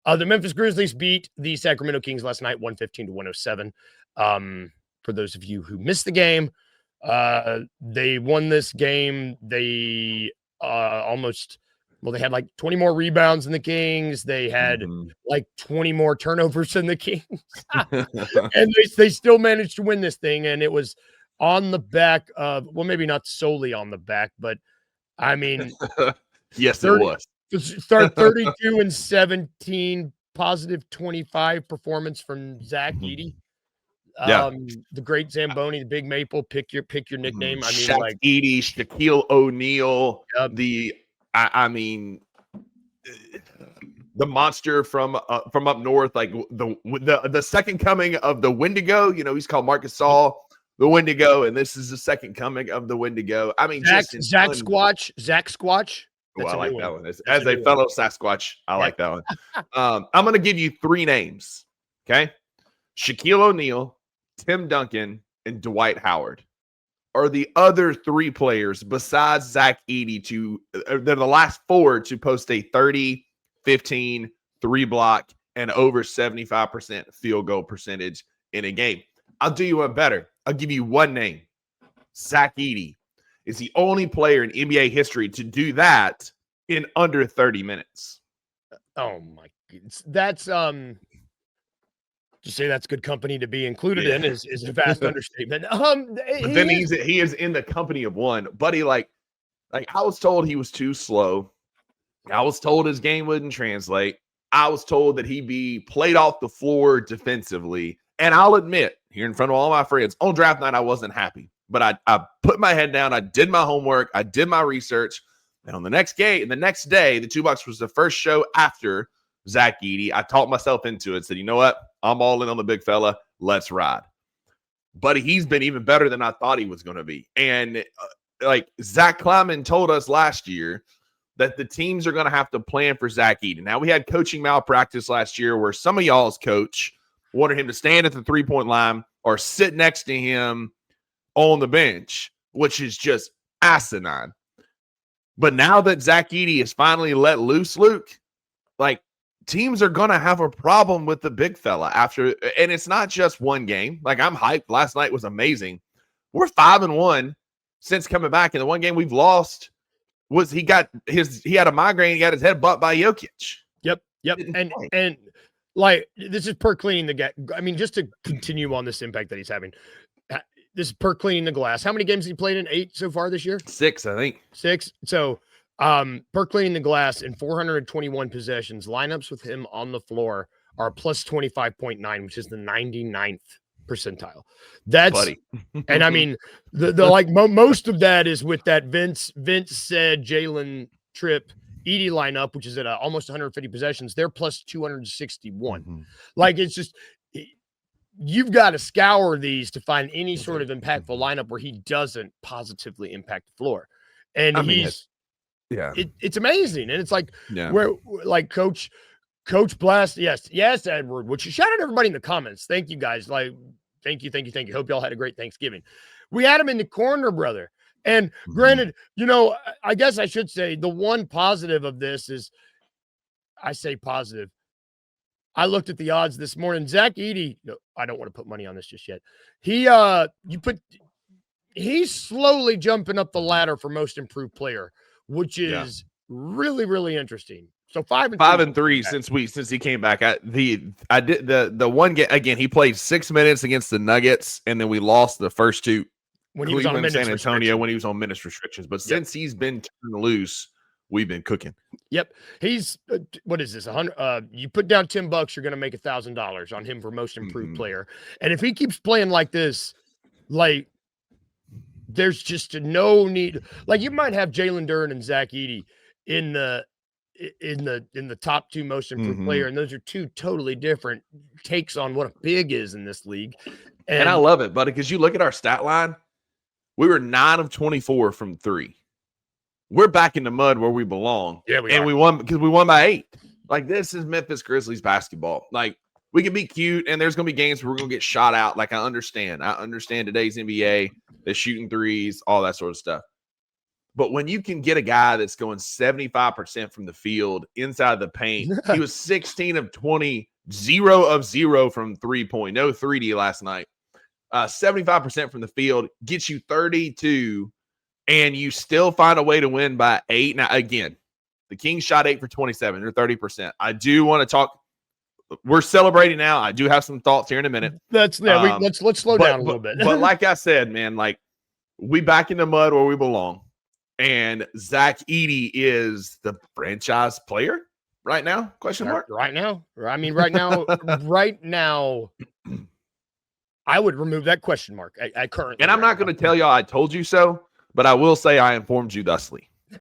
The Memphis Grizzlies beat the Sacramento Kings last night, 115-107. For those of you who missed the game, they won this game. They they had like 20 more rebounds than the Kings. They had like 20 more turnovers than the Kings. And they still managed to win this thing. And it was on the back of, well, maybe not solely on the back, but I mean, yes, it was. Start 32-17, positive 25 performance from Zach Edey. The great Zamboni, the Big Maple. Pick your nickname. I mean, Shaq like Edey, Shaquille O'Neal. The monster from up north, like the second coming of the Wendigo. You know, he's called Marcus Saul, the Wendigo, and this is the second coming of the Wendigo. I mean, Zach Squatch. Oh, I like that one. As a fellow Sasquatch, I like that one. I'm going to give you three names. Okay, Shaquille O'Neal, Tim Duncan, and Dwight Howard are the other three players besides Zach Edey they're the last four to post a 30, 15, 3-block, and over 75% field goal percentage in a game. I'll do you one better. I'll give you one name. Zach Edey is the only player in NBA history to do that in under 30 minutes. Oh my goodness. That's to say that's good company to be included in is a vast understatement. But then he is in the company of one. Buddy, like I was told he was too slow. I was told his game wouldn't translate. I was told that he'd be played off the floor defensively. And I'll admit, here in front of all my friends, on draft night, I wasn't happy. But I put my head down. I did my homework. I did my research. And on the next day, the 2 Bucks was the first show after Zach Edey. I talked myself into it. Said, you know what? I'm all in on the big fella. Let's ride. But he's been even better than I thought he was going to be. And like Zach Kleiman told us last year that the teams are going to have to plan for Zach Edey. Now, we had coaching malpractice last year where some of y'all's coach wanted him to stand at the three-point line or sit next to him on the bench, which is just asinine. But now that Zach Edey has finally let loose, Luke, like teams are going to have a problem with the big fella after, and it's not just one game. Like I'm hyped. Last night was amazing. We're 5-1 since coming back. And the one game we've lost was he had a migraine. He got his head butt by Jokic. Yep. And like, this is per cleaning the gap. I mean, just to continue on this impact that he's having, this is per cleaning the glass. How many games has he played in? 8 so far this year? 6, I think. 6. So per cleaning the glass in 421 possessions, lineups with him on the floor are plus 25.9, which is the 99th percentile. That's Buddy. And I mean, the like most of that is with that Vince said Jalen Tripp Edey lineup, which is at almost 150 possessions. They're plus 261. Mm-hmm. Like it's just, you've got to scour these to find any sort of impactful lineup where he doesn't positively impact the floor. And it's amazing. And it's like, where like Coach Blast. Yes, Edward, which shout out everybody in the comments. Thank you guys. Like, thank you. Hope y'all had a great Thanksgiving. We had him in the corner, brother. And granted, you know, I guess I should say the one positive of this is, I say positive. I looked at the odds this morning. Zach Edey, no, I don't want to put money on this just yet. He's slowly jumping up the ladder for most improved player, which is really, really interesting. So 5-3 since he came back. I did the one game again. He played 6 minutes against the Nuggets, and then we lost the first two. When he was on San Antonio, when he was on minutes restrictions. But since he's been turned loose, we've been cooking. Yep. He's what is this? 100. You put down $10, you're going to make $1,000 on him for most improved player. And if he keeps playing like this, like there's just no need. Like you might have Jalen Duren and Zach Edey in the top 2 most improved player, and those are 2 totally different takes on what a big is in this league. And I love it, buddy, because you look at our stat line. We were 9 of 24 from 3. We're back in the mud where we belong. Yeah, we won because we won by 8. Like, this is Memphis Grizzlies basketball. Like, we can be cute, and there's going to be games where we're going to get shot out. Like, I understand today's NBA, they're shooting threes, all that sort of stuff. But when you can get a guy that's going 75% from the field inside the paint, he was 16 of 20, 0 of 0 from 3-point, no 3D last night. 75% from the field gets you 32, and you still find a way to win by 8. Now, again, the Kings shot 8 for 27, or 30%. I do want to talk. We're celebrating now. I do have some thoughts here in a minute. Let's slow down a little bit. But like I said, man, like we back in the mud where we belong. And Zach Edey is the franchise player right now? Question mark. Right now. I mean, right now, I would remove that question mark. I currently. And I'm not going to tell y'all I told you so, but I will say I informed you thusly.